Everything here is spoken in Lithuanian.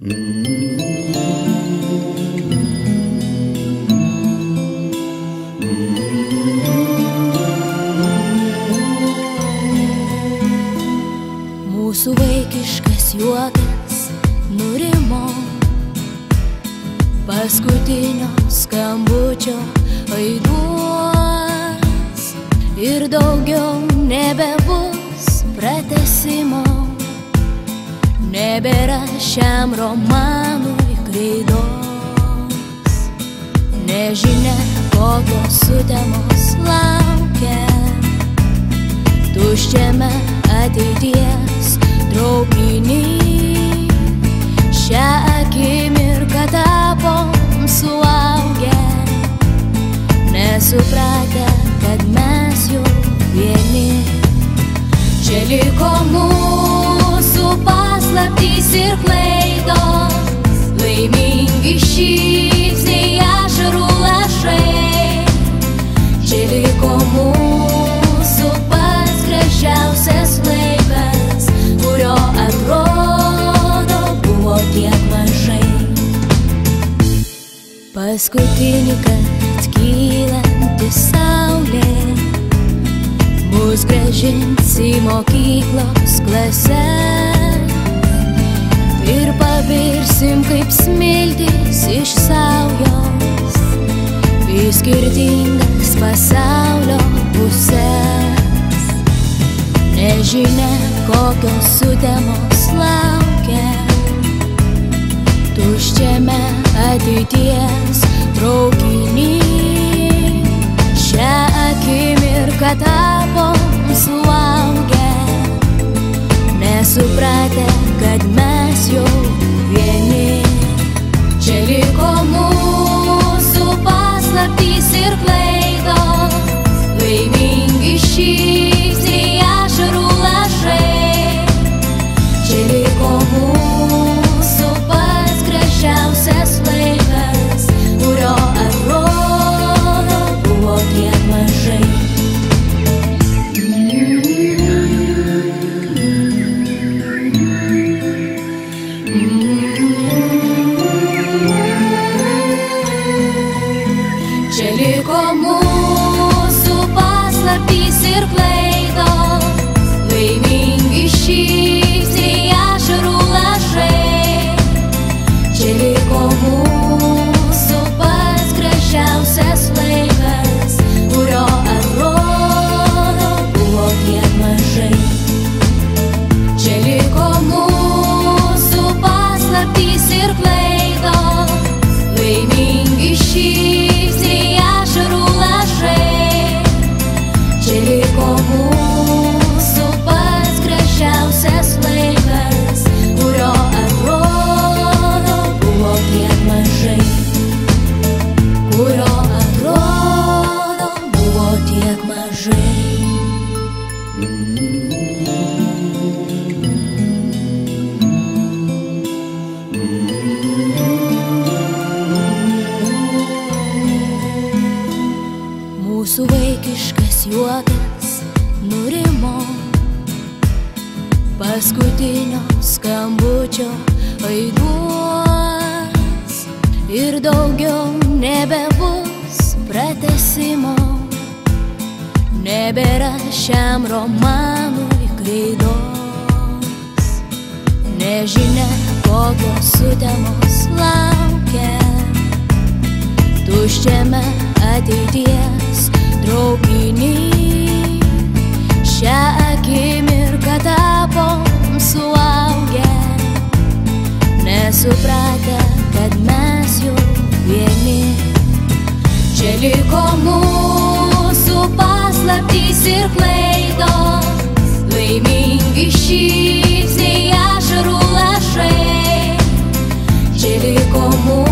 Mūsų vaikiškas juokas nurimo, paskutinio skambučio aiduos ir daugiau nebebus pratęsimo, nebėra šiam romanui kreidos. Nežinia, kokios sutemos laukia tuščiame ateities traukiny. Šią akimirką tapom suaugę, nesupratę, kad mes jau vieni. Čia liko mūsų paslaptys ir klaidos, laimingi šypsniai, ašarų lašai. Čia liko mūsų pats gražiausias laikas, kurio atrodo buvo tiek mažai. Paskutinį kart kylanti saulė mus grąžins į mokyklos klases ir pavirsim kaip smiltys iš saujos į skirtingas pasaulio puses. Nežinia, kokios sutemos laukia tuščiame ateities traukiny. Šią akimirką tapom suaugę, nesupratę, kad mes jau vieni. Čia liko mūsų paslaptys ir klaidos, laimingi šypsniai, ašarų lašai. Čia liko mūsų pats gražiausias laikas, kurio atrodo buvo tiek mažai. Čia liko mūsų paslaptys ir klaidos, laimingi šypsniai, ašarų lašai. Čia liko mūsų pats gražiausias laikas, kurio atrodo buvo tiek mažai. Čia liko mūsų paslaptys ir klaidos, laimingi šypsniai, ašarų lašai. Čia liko mūsų pats gražiausias laikas, kurio atrodo buvo tiek mažai. Kurio atrodo buvo tiek mažai. Mūsų vaikiškas juokas nurimo, paskutinio skambučio aiduos ir daugiau nebebus pratęsimo, nebėra šiam romanui kreidos. Nežinia, kokios sutemos laukia tuščiame ateities traukiny. Šią akimirką tapom suaugę, nesupratę, kad mes jau vieni. Čia liko mūsų paslaptys ir klaidos, laimingi šypsniai, ašarų lašai. Čia liko mūsų